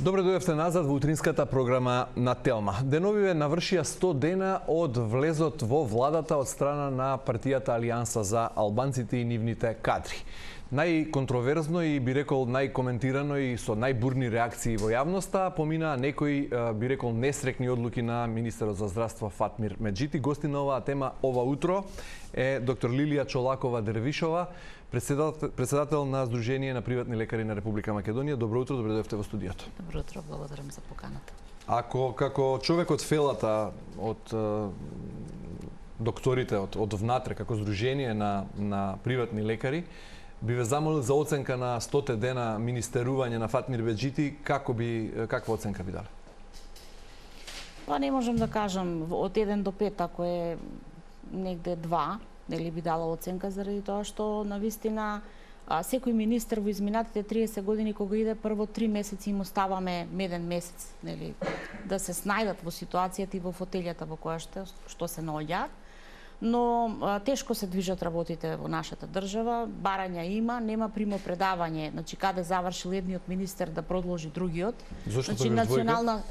Добре дојдовте назад во утринската програма на Телма. Деновиве навршија 100 дена од влезот во владата од страна на партијата Алијанса за албанците и нивните кадри. Најконтроверзно и би рекол најкоментирано и со најбурни реакции во јавноста помина некои би рекол несрекни одлуки на министерот за здравство Фатмир Меджити. Гости на оваа тема ова утро е доктор Лилија Чолакова-Дервишова, председател на Сдружение на приватни лекари на Република Македонија. Добро утро, добре дојдовте во студиото. Добро утро, благодарам за поканата. Ако како човек од фелата, од докторите, од внатре, како Сдружение на приватни лекари, би ве замолил за оценка на 100 дена министерување на Фатмир Меджити, каква оценка би дали? Па не можам да кажам од 1 до 5, ако е негде 2, нели би дала оценка заради тоа што навистина секој министер во изминатите 30 години кога иде прво 3 месеци им оставаме меден месец, нели, да се снајдат во ситуацијата и во фотелјата во која што се наоѓаат. Но тешко се движат работите во нашата држава, барања има, нема примопредавање, значи каде завршил едниот министер да продолжи другиот. Зошто значи национална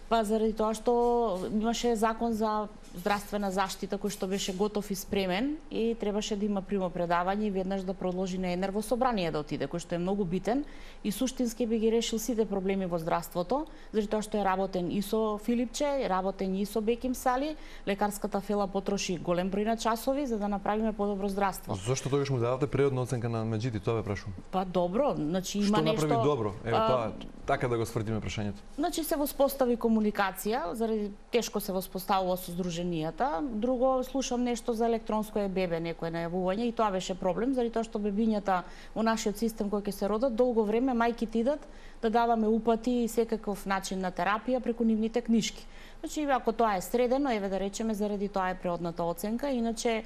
Па заради тоа што имаше закон за здравствена заштита кој што беше готов и спремен и требаше да има примопредавање и веднаш да продолжи на ЕНР во собрание да отиде, кој што е многу битен и суштински би ги решил сите проблеми во здравството, заради тоа што е работен и со Филипче, работен и со Беким Сали, лекарската фела потроши голем број на часови за да направиме подобро здравство. Зошто тогаш му давате предна оценка на Меджити, тоа ве прашувам? Па добро, значи има нешто. Што направи добро? Еве тоа, така да го свртиме прашањето. Значи се воспостави комуникација, заради тешко се воспоставува со здруженијата. Друго, слушам нешто за електронско ЕББ, некое најавување и тоа беше проблем, заради тоа што бебињата во нашиот систем кои ќе се родат, долго време мајките идат да даваме упати и секаков начин на терапија преку нивните книшки. Значи, ако тоа е средено, еве да речеме, заради тоа е преодната оценка, иначе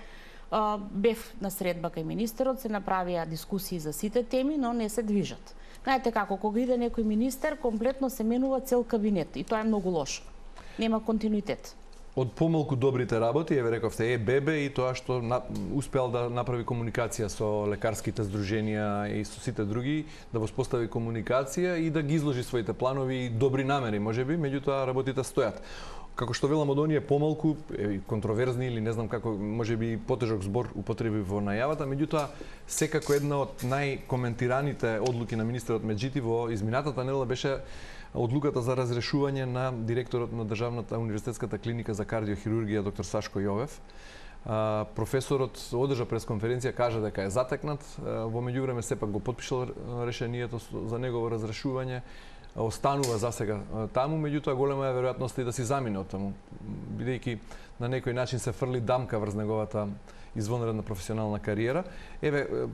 бев на средба кај министерот, се направија дискусии за сите теми, но не се движат. Знаете како, кога иде некој министер, комплетно се менува цел кабинет и тоа е многу лошо. Нема континуитет. Од помалку добрите работи, еве рековте ЕББ и тоа што успеал да направи комуникација со лекарските здруженија и со сите други, да воспостави комуникација и да ги изложи своите планови и добри намери, можеби, меѓутоа работите стојат. Како што велам, од оние помалку, контроверзни или не знам како, можеби потежок збор употреби во најавата, меѓутоа секако една од најкоментираните одлуки на министерот Меджити во изминатата недела беше одлуката за разрешување на директорот на Државната универзитетската клиника за кардиохирургија доктор Сашко Јовев. Професорот одржа пресконференција, кажа дека е затекнат, во меѓувреме сепак го потпишал решението за негово разрешување. Останува засега таму, меѓутоа голема е веројатноста и да си замине од таму, бидејќи на некој начин се фрли дамка врз неговата извонредна професионална кариера. Еве,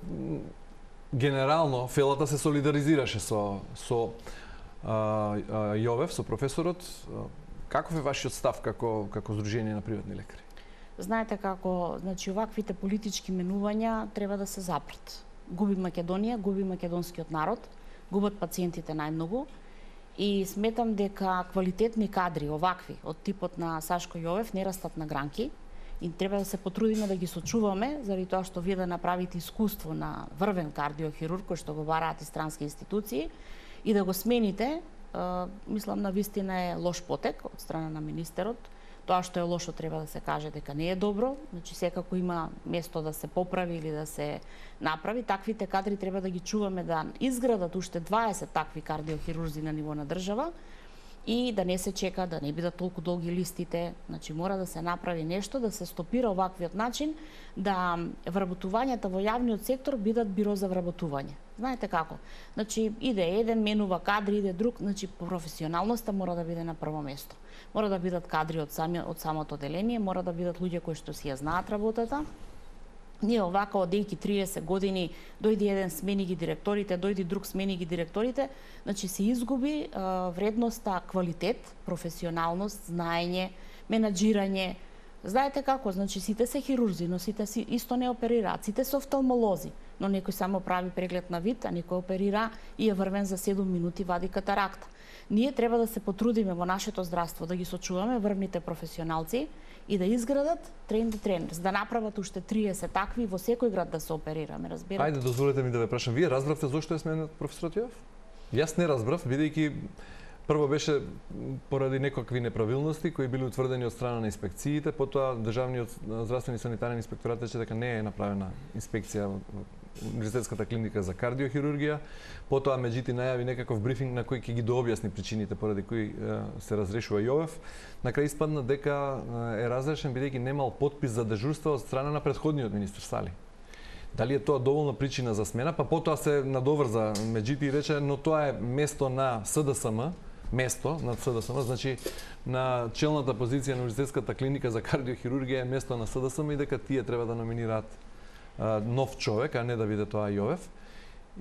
генерално фелата се солидаризираше со Јовев, со професорот. Каков е вашиот став како Сдружение на приватни лекари? Знаете како, значи оваквите политички менувања треба да се запрат. Губи Македонија, губи македонскиот народ, губат пациентите најмногу. И сметам дека квалитетни кадри, овакви, од типот на Сашко Јовев, не растат на гранки и треба да се потрудиме да ги сочуваме, заради тоа што вие да направите искуство на врвен кардиохирург, кој што го бараат и странски институции, и да го смените, мислам на вистина е лош потек од страна на министерот. Тоа што е лошо треба да се каже дека не е добро, значи секако има место да се поправи или да се направи. Таквите кадри треба да ги чуваме да изградат уште 20 такви кардиохирурзи на ниво на држава и да не се чека, да не бидат толку долги листите. Значи мора да се направи нешто, да се стопира оваквиот начин, да вработувањата во јавниот сектор бидат биро за вработување. Знаете како? Значи иде еден, менува кадри, иде друг, значи професионалноста мора да биде на прво место. Мора да бидат кадри од самото оделение, мора да бидат луѓе кои што си ја знаат работата. Ние овака одејќи 30 години, дојди еден, смени ги директорите, дојди друг, смени ги директорите, значи се изгуби вредноста, квалитет, професионалност, знаење, менаџирање. Знаете како, значи сите се хирурзи, но сите си исто не оперираат, сите се офталмолози, но некој само прави преглед на вид, а некој оперира и е врвен за 7 минути, вади катаракта. Ние треба да се потрудиме во нашето здравство да ги сочуваме врвните професионалци и да изградат трен, за да направат уште 30 такви во секој град да се оперираме, разбирате? Ајде, дозволете ми да ве прашам, вие разбравте зошто е сменет професорот Јовев? Јас не разбрав, бидејќи Прво беше поради некакви неправилности кои били утврдени од страна на инспекциите, потоа Државниот здравствен и санитарен инспекторат рече дека не е направена инспекција во Универзитетската клиника за кардиохирургија, потоа меѓути најави некаков брифинг на кој ќе ги дообјасни причините поради кои се разрешува Јовев. На крај испадна дека е разрешен бидејќи немал подпис за дежурство од страна на претходниот министер Сали. Дали е тоа доволна причина за смена, па потоа се надоврза меѓути и рече, но тоа е место на СДСМ, значи на челната позиција на Универзитетската клиника за кардиохирургија е место на СДСМ и дека тие треба да номинираат нов човек, а не да биде тоа Јовев.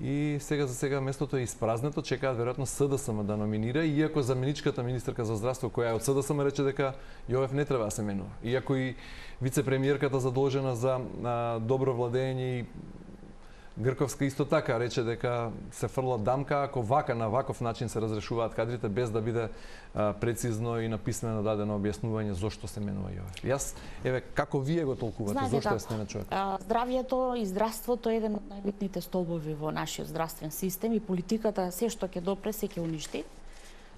И сега за сега местото е испразнето, чекаат веројатно СДСМ да номинира, иако заменичката министерка за здравство која е од СДСМ рече дека Јовев не треба да се менува. Иако и вице-премиерката задолжена за добро владење и Грковска исто така рече дека се фрла дамка ако на ваков начин се разрешуваат кадрите без да биде прецизно и написмено дадено објаснување зошто се менува Јовев. Јас како вие го толкувате, зошто е смена човек? Здравјето и здравството е еден од најбитните столбови во нашиот здравствен систем и политиката се што ќе допре се ќе уништи.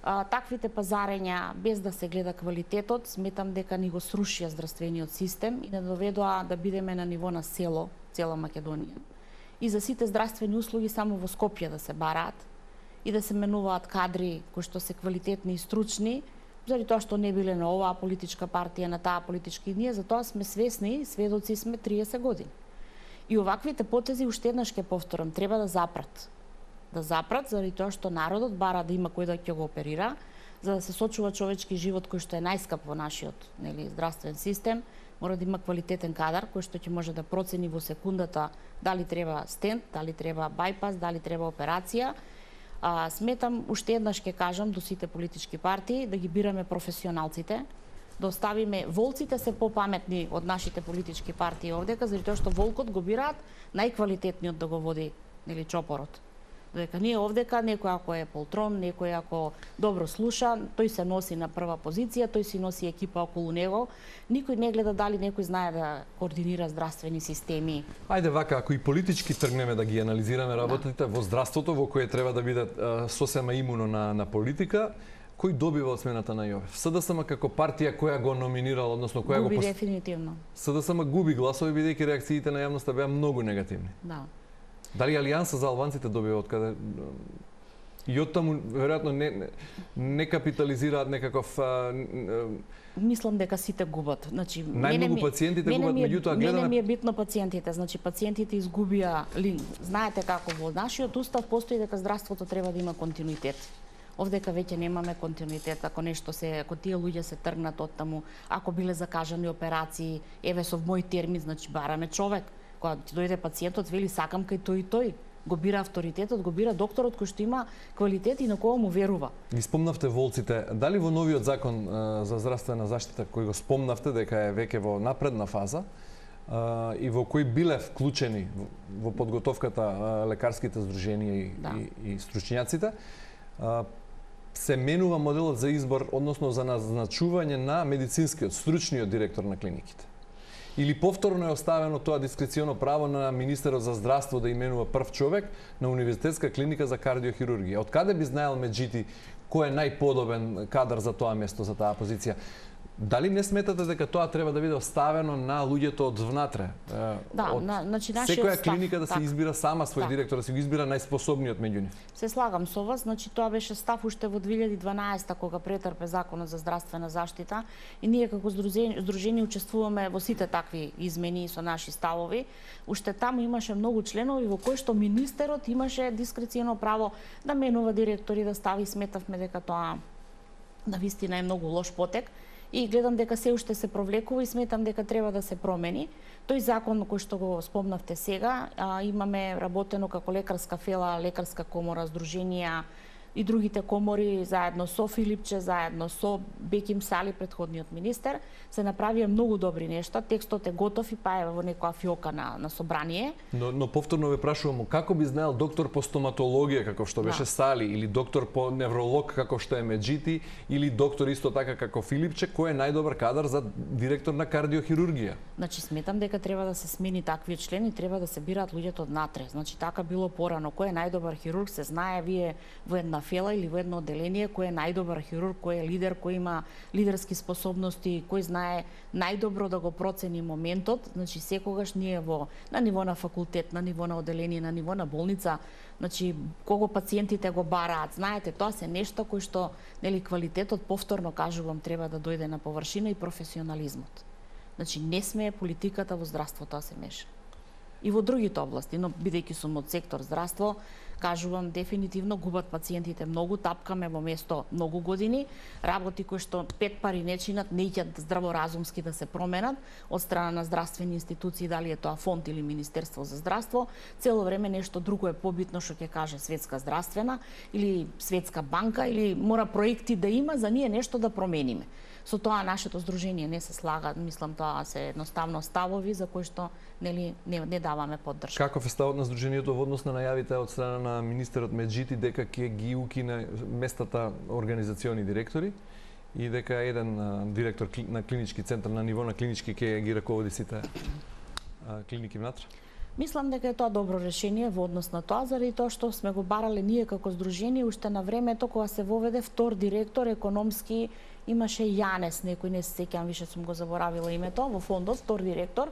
Таквите пазарења без да се гледа квалитетот, сметам дека ни го срушија здравствениот систем и не доведоа да бидеме на ниво на село, цела Македонија. И за сите здравствени услуги само во Скопје да се бараат и да се менуваат кадри кои што се квалитетни и стручни, заради тоа што не биле на оваа политичка партија, на таа политичка и ние, затоа сме свесни, сведоци сме 30 години. И оваквите потези, уште еднаш ќе повторам, треба да запрат. Да запрат, заради тоа што народот бара да има кој да ќе го оперира, за да се сочува човечки живот кој што е најскап во нашиот здравствен систем, мора да има квалитетен кадар кој што ќе може да процени во секундата дали треба стент, дали треба бајпас, дали треба операција. Сметам, уште еднаш ќе кажам до сите политички партии да ги бираме професионалците, да оставиме волците се попаметни од нашите политички партии овдека, заради тоа што волкот го бираат најквалитетниот да го води чопорот. Додека ние овдека, некој ако е полтрон, некој ако добро слуша, тој се носи на прва позиција, тој си носи екипа околу него, никој не гледа дали некој знае да координира здравствени системи. Ајде вака, ако и политички тргнеме да ги анализираме работите во здравството, во кое треба да биде сосема имуно на политика, кој добива од смената на Јовев? СДСМ како партија која го номинирала, односно која губи дефинитивно. СДСМ губи гласови бидејќи реакциите на јавноста беа многу негативни. Да. Дали Алијанса за албанците добива откаде и оттаму веројатно не капитализираат некаков Мислам дека сите губат. Значи најмногу пациентите губат, меѓутоа гледаме. Мене ми е битно пациентите, значи пациентите изгубија линк. Знаете како во нашиот устав постои дека здравството треба да има континуитет. Овдека веќе немаме континуитет, ако тие луѓе се тргнат оттаму, ако биле закажани операции, еве со мој термин, значи бараме човек. Кога ти дојде пациентот, вели сакам кај тој и тој. Го бира авторитетот, го бира докторот кој што има квалитет и на кого му верува. Ги спомнавте волците. Дали во новиот закон за здравствена заштита кој го спомнавте дека е веќе во напредна фаза и во кој биле вклучени во подготовката лекарските здруженија и стручњаците, се менува моделот за избор, односно за назначување на медицинскиот, стручниот директор на клиниките? Или повторно е оставено тоа дискреционо право на министерот за здравство да именува прв човек на Универзитетска клиника за кардиохирургија? Од каде би знаел меѓути кој е најподобен кадар за тоа место, за таа позиција? Дали не сметате дека тоа треба да биде оставено на луѓето од внатре? Значи секоја клиника да се избира сама свој директор, да се го избира најспособниот меѓу нив. Се слагам со вас, значи тоа беше став уште во 2012 кога претрпе законот за здравствена заштита и ние како здружение учествуваме во сите такви измени со наши ставови. Уште таму имаше многу членови во кои што министерот имаше дискреционо право да менува директори, да стави, сметавме дека тоа навистина е многу лош потек. И гледам дека се уште се провлекува и сметам дека треба да се промени. Тој закон кој што го спомнавте сега, имаме работено како лекарска фела, лекарска комора, здруженија и другите комори, заедно со Филипче, заедно со Беким Сали, претходниот министер, се направија многу добри нешта. Текстот е готов и па е во некоја фиока на собрание. Но повторно ве прашувам, како би знаел доктор по стоматологија, како што беше Сали, или доктор по невролог, како што е Меджити, или доктор исто така како Филипче, кој е најдобар кадар за директор на кардиохирургија? Значи, сметам дека треба да се смени таквиот член и треба да се бираат луѓето однатре. Значи, така било порано. Кој е најдобар хирург, се знае, вие во една една фела или во едно одделение кој е најдобар хирург, кој е лидер, кој има лидерски способности, кој знае најдобро да го процени моментот. Значи секогаш ние на ниво на факултет, на ниво на одделение, на ниво на болница, значи кого пациентите го бараат, знаете, тоа се нешто кои што нели квалитетот, повторно кажувам, треба да дојде на површина и професионализмот. Значи не смее политиката во здравството да се меша. И во другите области, но бидејќи сум од сектор здравство, кажувам дефинитивно губат пациентите многу, тапкаме во место многу години, работи кои што пет пари не чинат, не иќат здраворазумски да се променат од страна на здравствени институции, дали е тоа фонд или Министерство за здравство, цело време нешто друго е побитно што ќе каже Светска здравствена или Светска банка или мора проекти да има за ние нешто да промениме. Со тоа нашето здружение не се слага, мислам тоа се едноставно ставови за кои што нели не даваме поддршка. Каков е ставот на здружението во однос на најавите од страна на министерот Меджити дека ќе ги укине местата организациони директори и дека еден директор на клинички центар на ниво на клинички ќе ги раководи сите клиники внатре? Мислам дека е тоа добро решение во однос на тоа, заради тоа што сме го барале ние како здружение уште на времето кога се воведе втор директор економски, имаше Јанес, некој не се сеќавам, више сум го заборавила името, во фондот втор директор.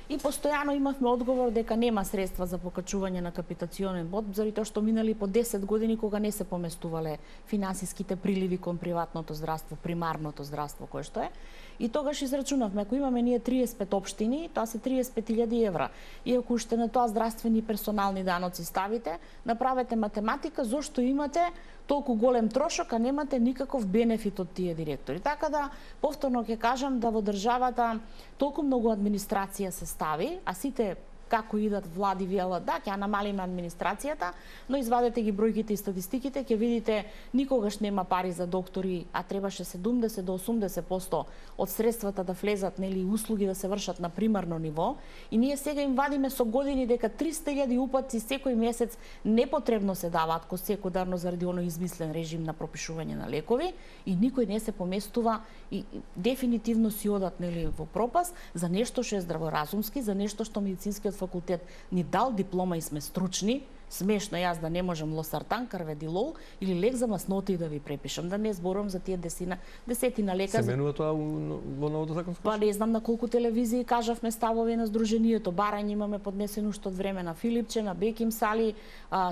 И постојано имавме одговор дека нема средства за покачување на капитационен bod, заради тоа што минали по 10 години кога не се поместувале финансиските приливи кон приватното здравство, примарното здравство кое што е. И тогаш израчунавме, ако имаме ние 35 општини, тоа се 35.000 евра. И ако уште на тоа здравствени персонални даноци ставите, направете математика зошто имате толку голем трошок, а немате никаков бенефит од тие директори. Така да, повторно ќе кажам да во државата толку многу администрација се стави, а сите како идат влади велат да, ќе намалиме администрацијата, но извадете ги бројките и статистиките, ќе видите никогаш нема пари за доктори, а требаше 70 до 80% од средствата да влезат, нели, услуги да се вршат на примарно ниво, и ние сега им вадиме со години дека 300.000 упатци секој месец непотребно се даваат секундарно заради оној измислен режим на пропишување на лекови и никој не се поместува и дефинитивно си одат, нели, во пропаст за нешто што е здраворазумски, за нешто што медицинскиот факултет ни дал диплома и сме стручни. Смешно јас да не можам лосартан, карведилол или лек за масноти да ви препишам, да не зборувам за тие десетина лека. Се менува тоа во новото законско? Па не знам на колку телевизии кажавме ставови на здруженијето, барање имаме поднесено уште од време на Филипче, на Беким Сали,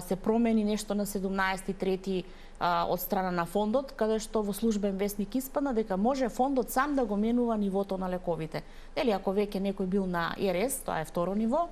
се промени нешто на 17.3 од страна на фондот, каде што во службен весник испадна дека може фондот сам да го менува нивото на лековите. Дели ако веќе некој бил на ЕРС, тоа е второ ниво,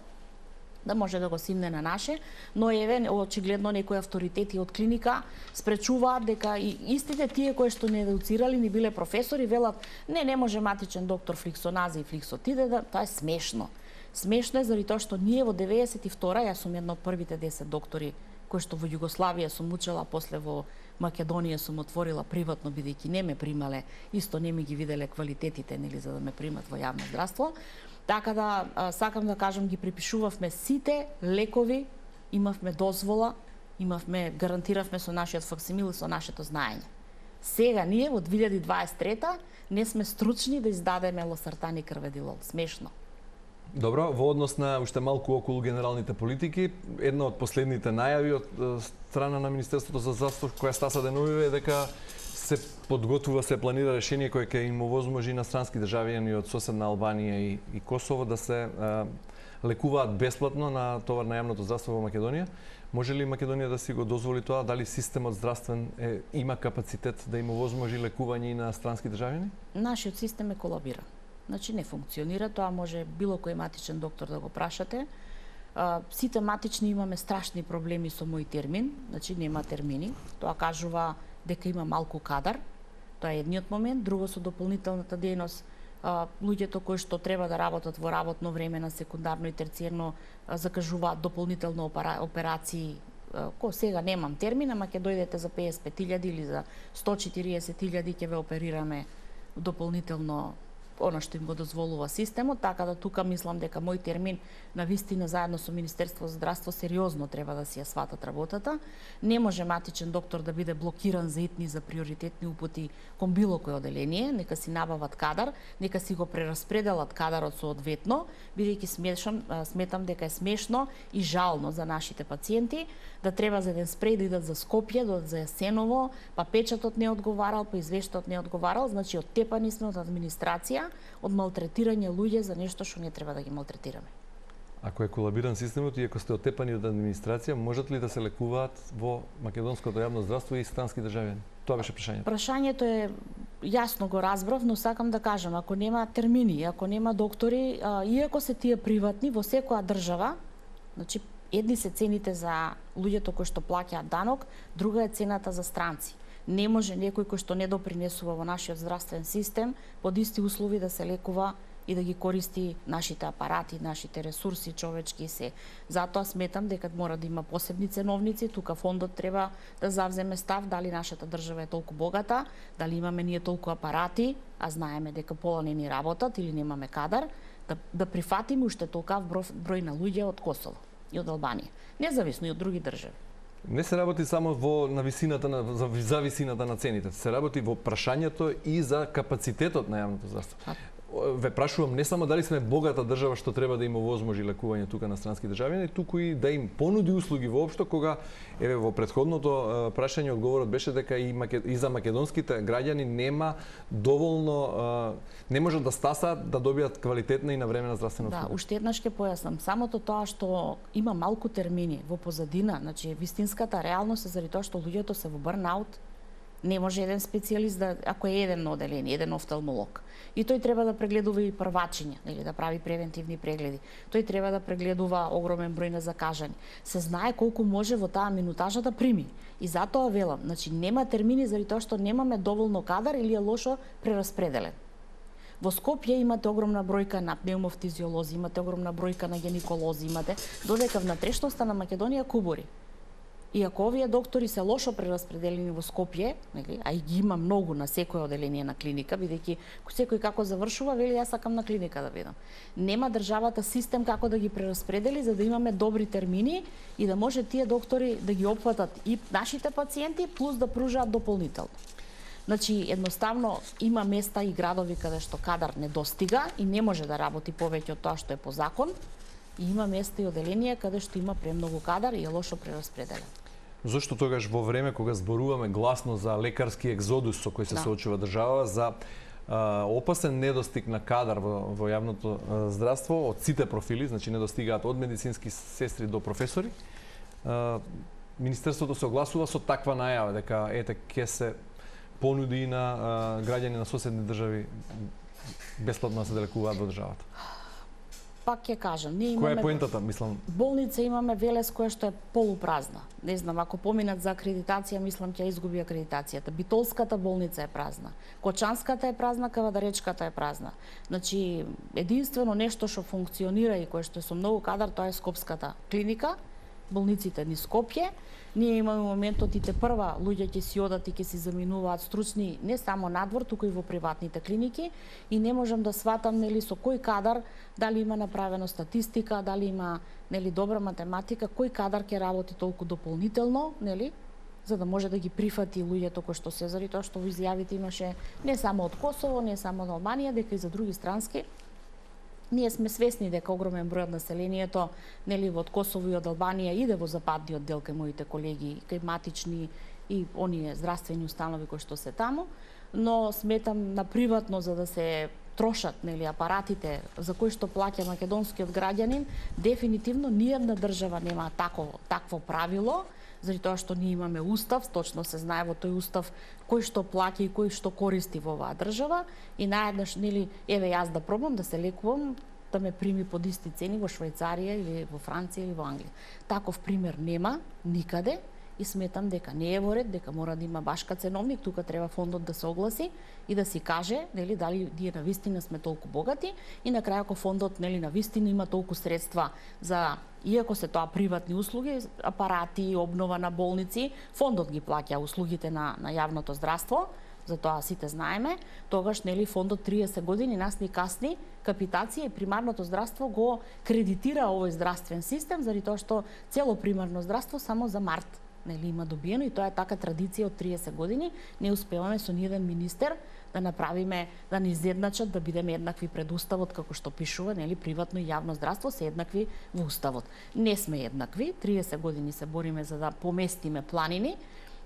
да може да го симне на наше, но еве очигледно некои авторитети од клиника спречуваат дека и истите тие кои што не едуцирали, ни биле професори, велат не може матичен доктор фликсонази и фликсотиде, тоа е смешно. Смешно е заради тоа што ние во 92-а, јас сум една од првите 10 доктори кои што во Југославија сум учела, после во Македонија сум отворила приватно, бидејќи не ме примале, исто не ми ги виделе квалитетите, нели, за да ме примат во јавно здравство. Така да, сакам да кажам, ги припишувавме сите лекови, имавме дозвола, гарантиравме со нашиот факсимил и со нашето знаење. Сега ние во 2023 не сме стручни да издадеме лосартан и карведилол. Смешно. Добро, во однос на уште малку околу генералните политики, една од последните најави од страна на Министерството за здравство која Стаса деновиве е дека се подготвува, се планира решение кое ќе им овозможи инострански државјани од соседна Албанија и Косово да се лекуваат бесплатно на товар на јавното здравство во Македонија. Може ли Македонија да си го дозволи тоа? Дали системот здравствен има капацитет да им овозможи лекување и на странски државјани? Нашиот систем е колабиран. Значи не функционира, тоа може било кој матичен доктор да го прашате. Сите матични имаме страшни проблеми со мој термин, значи нема термини. Тоа кажува дека има малку кадар. Тоа е едниот момент. Друго, со дополнителната дејност, луѓето кои што треба да работат во работно време на секундарно и терциерно закажуваат дополнително операции. Сега немам термин, ама ќе дојдете за 55.000 или за 140.000 ќе ве оперираме дополнително она што им го дозволува системот, така да тука мислам дека мој термин на вистина заедно со Министерство за здравство сериозно треба да си ја сватат работата. Не може матичен доктор да биде блокиран за итни за приоритетни упути кон било кој оделение, нека си набават кадар, нека си го прераспределат кадарот соодветно, бидејќи сметам дека е смешно и жално за нашите пациенти да треба за еден спреј да идат за Скопје, да за Јасеново, па печатот не одговарал, па извештајот не одговарал, значи оттепани сме од администрација, од малтретирање луѓе за нешто што не треба да ги малтретираме. Ако е колабиран системот и ако сте оттепани од администрација, можат ли да се лекуваат во македонското јавно здравство и странски државјани? Тоа беше прашањето. Прашањето е јасно го разбрав, но сакам да кажам, ако нема термини, ако нема доктори, иако се тие приватни во секоја држава, значи едни се цените за луѓето кои што плаќаат данок, друга е цената за странци. Не може некој кој што не допринесува во нашиот здравствен систем под исти услови да се лекува и да ги користи нашите апарати, нашите ресурси човечки и се. Затоа сметам дека мора да има посебни ценовници, тука фондот треба да завземе став дали нашата држава е толку богата, дали имаме ние толку апарати, а знаеме дека пола не ни работат или немаме кадар, да прифатиме уште толкав број на луѓе од Косово и од Албанија, независно и од други држави. Не се работи само на висината за висината на цените, се работи во прашањето и за капацитетот на јавното здравство. Ве прашувам не само дали сме богата држава што треба да им овозможи лекување тука на странски државјани, туку и да им понуди услуги воопшто, кога еве во претходното прашање одговорот беше дека и за македонските граѓани нема доволно не можат да стасаат да добијат квалитетна и навремена здравствена услуга. Да, уште еднаш ќе појаснам, самото тоа што има малку термини во позадина, значи вистинската реалност е заради тоа што луѓето се во бърнаут. Не може еден специјалист да, ако е еден оделение, еден офталмолог. И тој треба да прегледува и првачиња, или да прави превентивни прегледи. Тој треба да прегледува огромен број на закажани. Се знае колку може во таа минутажа да прими. И затоа велам, значи нема термини заради тоа што немаме доволно кадар или е лошо прераспределен. Во Скопје имате огромна бројка на пневмофтизиолози, имате огромна бројка на гинеколози, имате додека внатрешноста на Македонија кубури. И ако овие доктори се лошо прераспределени во Скопје, нели, а и ги има многу на секој оделение на клиника, бидејќи секој како завршува, вели јас сакам на клиника да видам. Нема државата систем како да ги прераспредели за да имаме добри термини и да може тие доктори да ги опфатат и нашите пациенти плюс да пружаат дополнително. Значи, едноставно има места и градови каде што кадар не достига и не може да работи повеќе од тоа што е по закон. И има места и оделенија каде што има премногу кадар и е лошо прераспределен. Зошто тогаш во време кога зборуваме гласно за лекарски екзодус со кој се соочува држава, за опасен недостиг на кадар во јавното здравство од сите профили, значи не достигаат од медицински сестри до професори, Министерството се огласува со таква најава дека ете ќе се понуди на граѓани на соседни држави бесплатно да се лекуваат во државата. Пак ќе кажам, ние имаме... Која е поентата, мислам? Болница имаме Велес која што е полупразна. Не знам, ако поминат за акредитација, мислам ќе изгуби акредитацијата. Битолската болница е празна. Кочанската е празна, Кавадаречката е празна. Значи, единствено нешто што функционира и кое што е со многу кадар, тоа е Скопската клиника, болниците ни Скопје. Ние имаме моментот и те прва луѓе ќе си одат и ќе си заминуваат стручни не само надвор, туку и во приватните клиники и не можам да сватам нели со кој кадар, дали има направено статистика, дали има нели добра математика, кој кадар ќе работи толку дополнително, нели, за да може да ги прифати луѓето кои што се заради тоа што во изјавите имаше не само од Косово, не само од Албанија, дека и за други странски. Ние сме свесни дека огромен број од населението, нели, од Косово и од Албанија иде во западниот дел кај моите колеги, кај матични и оние здравствени установи кои што се таму, но сметам на приватно за да се трошат нели апаратите за кои што плаќа македонскиот граѓанин, дефинитивно ниедна држава нема такво правило, заради тоа што ние имаме устав, точно се знае во тој устав кој што плаќа и кој што користи во оваа држава и наеднаш нели еве јас да пробам да се лекувам да ме прими под исти цени во Швајцарија или во Франција или во Англија. Таков пример нема никаде и сметам дека не е во ред, дека мора да има башка ценовник, тука треба фондот да се огласи и да си каже нели дали ние навистина сме толку богати и на крај ако фондот нели навистина има толку средства за иако се тоа приватни услуги, апарати, обнова на болници, фондот ги плаќа услугите на јавното здравство, за тоа сите знаеме, тогаш нели фондот 30 години нас ни касни капитација и примарното здравство го кредитира овој здравствен систем заради тоа што цело примарно здравство само за март нели има добиено и тоа е така традиција од 30 години. Не успеваме со ниеден министер да направиме да ни изедначат да бидеме еднакви пред уставот како што пишува, нели приватно и јавно здравство се еднакви во уставот. Не сме еднакви, 30 години се бориме за да поместиме планини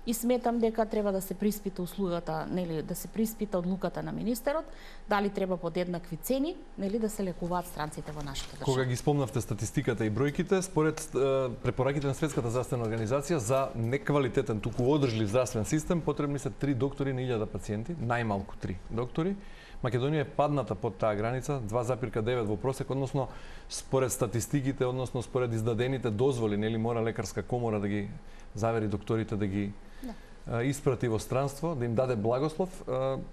и сметам дека треба да се приспита услугата, нели да се приспита одлуката на министерот, дали треба под еднакви цени, нели да се лекуваат странците во нашата држава. Кога ги спомнавте статистиката и бројките, според препораките на Светската здравствена организација за неквалитетен, туку одржлив здравствен систем потребни се 3 доктори на 1000 пациенти, најмалку 3 доктори. Македонија е падната под таа граница, 2,9 во просек, односно според статистиките, односно според издадените дозволи, нели мора лекарска комора да ги завери докторите да ги испрати во странство, да им даде благослов.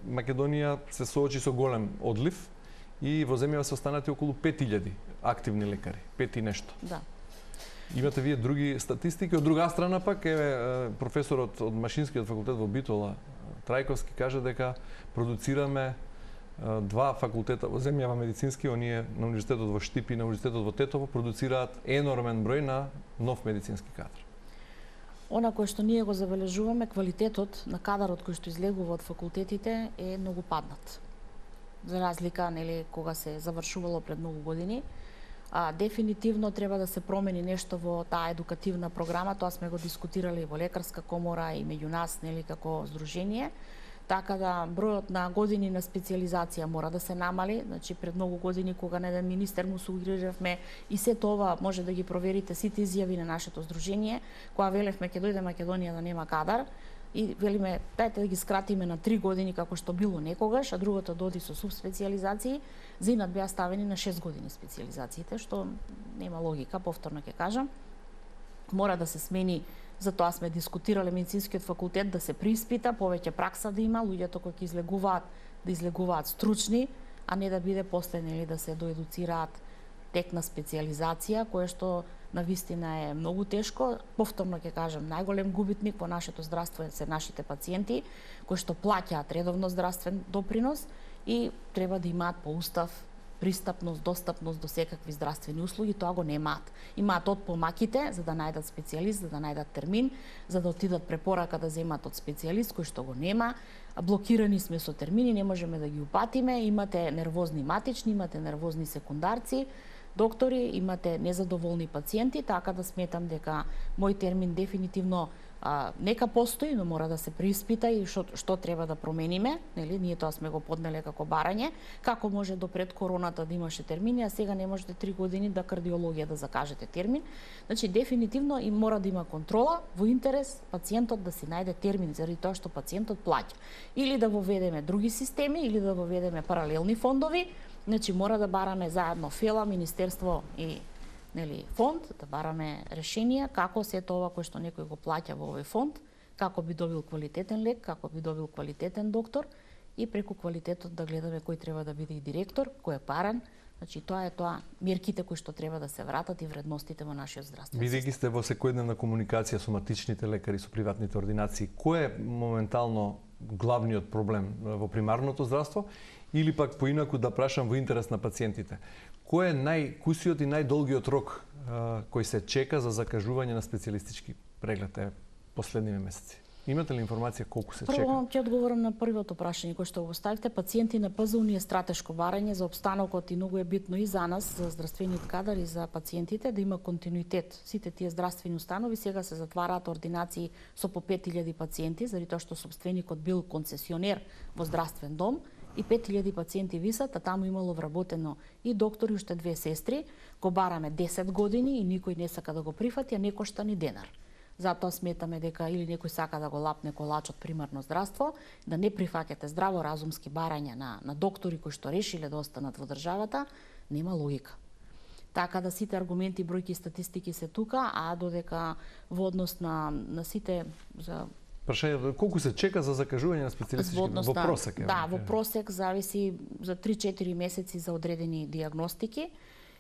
Македонија се соочи со голем одлив и во земјава се останати околу 5000 активни лекари, 5 и нешто. Да. Имате вие други статистики, од друга страна пак професорот од Машинскиот факултет во Битола, Трајковски, каже дека продуцираме 2 факултета во земјава медицински, оние на универзитетот во Штип и на универзитетот во Тетово продуцираат енормен број на нов медицински кадар. Она кое што ние го забележуваме, квалитетот на кадарот кој што излегува од факултетите е многу паднат. За разлика, нели, кога се завршувало пред многу години, дефинитивно треба да се промени нешто во таа едукативна програма, тоа сме го дискутирали во лекарска комора и меѓу нас, нели, како здружение. Така да бројот на години на специјализација мора да се намали. Значи пред многу години кога на еден министер му сугериравме и се тоа може да ги проверите сите изјави на нашето здружение, кога велевме ќе дојде Македонија да нема кадар и велиме дајте да ги скратиме на 3 години како што било некогаш, а другото доди со субспецијализации, зинат беа ставени на 6 години специјализациите, што нема логика, повторно ќе кажам. Мора да се смени. Затоа сме дискутирале медицинскиот факултет да се приспита, повеќе пракса да има, луѓето кои ќе излегуваат да излегуваат стручни, а не да биде после нели да се доедуцираат тек на специјализација, кое што на вистина е многу тешко. Повторно ќе кажам, најголем губитник во нашето здравство се нашите пациенти кои што плаќаат редовно здравствен допринос и треба да имаат по устав пристапност, достапност до секакви здравствени услуги, тоа го немаат. Имаат од помаките за да најдат специјалист, за да најдат термин, за да отидат препорака да земат од специјалист кој што го нема. Блокирани сме со термини, не можеме да ги упатиме, имате нервозни матични, имате нервозни секундарци, доктори, имате незадоволни пациенти, така да сметам дека мој термин дефинитивно нека постои, но мора да се преиспита и што треба да промениме, нели? Ние тоа сме го поднеле како барање, како може до пред короната да имаше термини, а сега не можете 3 години да кардиологија да закажете термин. Значи дефинитивно и мора да има контрола во интерес пациентот да си најде термин заради тоа што пациентот плаќа. Или да воведеме други системи, или да воведеме паралелни фондови. Значи мора да бараме заедно ФЕЛА, Министерство и нели фонд, да бараме решенија како се тоа кој што некој го плаќа во овој фонд, како би добил квалитетен лек, како би добил квалитетен доктор и преку квалитетот да гледаме кој треба да биде и директор, кој е парен. Значи тоа е тоа мерките кои што треба да се вратат и вредностите во нашиот здравствен систем. Бидејќи сте во секојдневна комуникација со матичните лекари, со приватните ординации, кој е моментално главниот проблем во примарното здравство или пак поинаку да прашам во интерес на пациентите? Кој е најкусиот и најдолгиот рок кој се чека за закажување на специјалистички преглед последниве месеци? Имате ли информација колку се чека? Прво ќе одговорам на првото прашање кој што го ставите. Пациенти на ПЗУ ни е стратешко барање за опстанокот и многу е битно и за нас, за здравствениот кадар и за пациентите да има континуитет. Сите тие здравствени установи сега се затвараат ординации со по 5000 пациенти, заради тоа што сопственикот бил концесионер во здравствен дом и 5000 пациенти висат, а таму имало вработено и доктори, уште 2 сестри. Го бараме 10 години и никој не сака да го прифати, а не кошта ни денар. Затоа сметаме дека или некој сака да го лапне колачот примарно здравство, да не прифаќате здраво разумски барања на доктори кои што решиле да останат во државата, нема логика. Така да сите аргументи, бројки и статистики се тука, а додека во однос на сите за Прашање, колку се чека за закажување на специјалистички во просек? Да, во просек зависи за 3-4 месеци за одредени дијагностики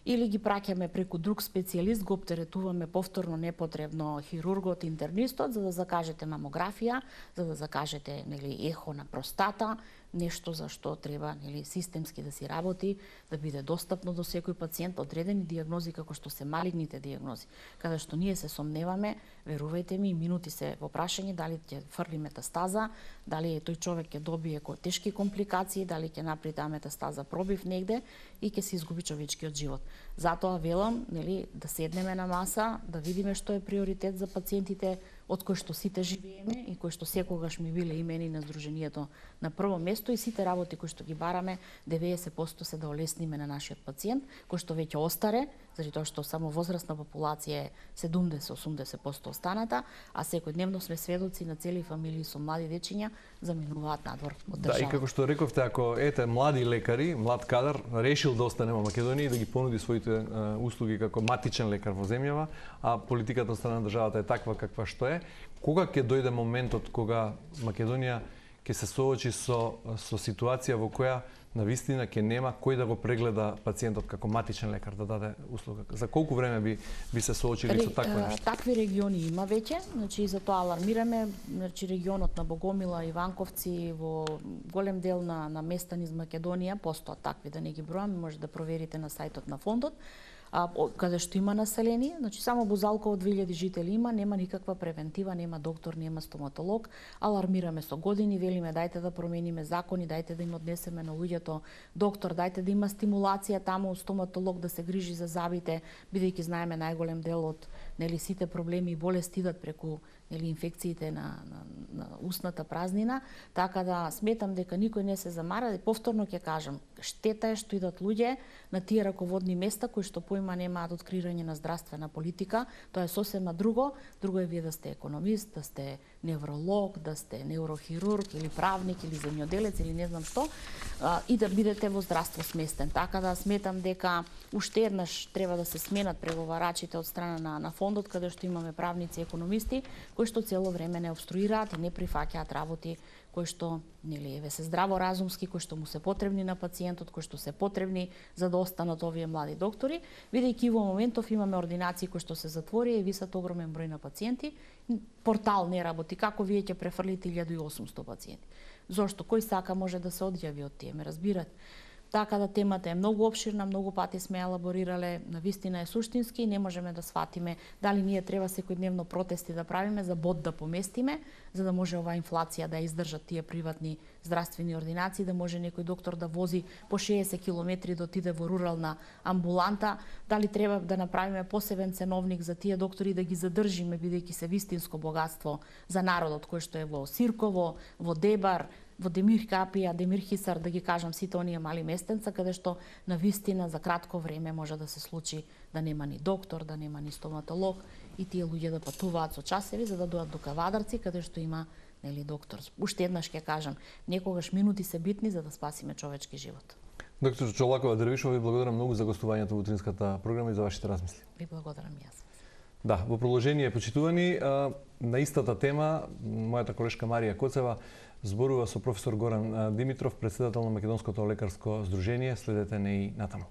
или ги праќаме преку друг специјалист, го оптеретуваме повторно непотребно хирургот, интернистот, за да закажете мамографија, за да закажете ехо на простата, нешто за што треба системски да си работи, да биде достапно до секој пациент, одредени дијагнози како што се малигните дијагнози, каде што ние се сомневаме, верувајте ми, минути се во прашање дали ќе фрли метастаза, дали тој човек ќе добие тешки компликации, дали ќе направи таа метастаза пробив негде и ќе се изгуби човечкиот живот. Затоа велам, да седнеме на маса, да видиме што е приоритет за пациентите од кои што сите живееме и кои што секогаш ми биле имени на Сдруженијето на прво место, и сите работи кои што ги бараме 90% се да олесниме на нашиот пациент, кој што веќе остаре, заради тоа што само возрастна популација е 70-80% останата, а секојдневно сме сведоци на цели фамилии со млади дечиња заминуваат надвор од државата. Да, и како што рековте, ако млади лекари, млад кадар решил да остане во Македонија и да ги понуди своите услуги како матичен лекар во земјава, а политиката од страна на државата е таква каква што е, кога ќе дојде моментот кога Македонија ќе се соочи со ситуација во која навистина ќе нема кој да го прегледа пациентот како матичен лекар да даде услуга? За колку време би се соочили со такво нешто? Такви региони има веќе, и за тоа алармираме, регионот на Богомила, Иванковци, во голем дел на места низ Македонија постојат такви, да не ги бројам, може да проверите на сајтот на фондот, каде што има население, само Бузалка од 2000 жители има, нема никаква превентива, нема доктор, нема стоматолог. Алармираме со години, велиме дајте да промениме закони, дајте да им однесеме на луѓето доктор, дајте да има стимулација таму стоматолог да се грижи за забите, бидејќи знаеме најголем дел од сите проблеми и болести идат преку инфекциите на устната празнина, така да сметам дека никој не се замара. И повторно ќе кажам, штета е што идат луѓе на тие раководни места кои што поима немаат од креирање на здравствена политика. Тоа е сосема друго. Друго е вие да сте економист, да сте невролог, да сте неурохирург или правник или земјоделец или не знам што, и да бидете во здравство сместен. Така да сметам дека уште еднаш треба да се сменат преговарачите од страна на фондот, каде што имаме правници и економисти кои што цело време не обструираат и не прифаќаат работи кои што се здраворазумски, кои што му се потребни на пациентот, кои што се потребни за да останат овие млади доктори, бидејќи во моментов имаме ординации кои што се затвори и висат огромен број на пациенти, портал не работи, како вие ќе префрлите 1800 пациенти. Зошто? Кој сака може да се одјави од тие, ме разбирате? Така да темата е многу опширна, многу пати сме елаборирале, навистина е суштински и не можеме да сватиме дали ние треба секојдневно протести да правиме за бод да поместиме, за да може оваа инфлација да издржат тие приватни здравствени ординации, да може некој доктор да вози по 60 километри да отиде во рурална амбуланта, дали треба да направиме посебен ценовник за тие доктори да ги задржиме бидејќи се вистинско богатство за народот кој што е во Сирково, во Дебар, во Демир Капија, Демир Хисар, да ги кажам сите оние мали местенца, каде што на вистина за кратко време може да се случи да нема ни доктор, да нема ни стоматолог и тие луѓе да патуваат со часеви за да дојдат до Кавадарци, каде што има доктор. Уште еднаш ќе кажам, некогаш минути се битни за да спасиме човечки живот. Доктор Чолакова Дервишова, ви благодарам многу за гостувањето во утринската програма и за вашите размисли. Ви благодарам и јас. Да, во продолжение, почитувани, на истата тема, мојата колешка Марија Коцева зборува со професор Горан Димитров, претседател на Македонското лекарско здружение. Следете не и натаму.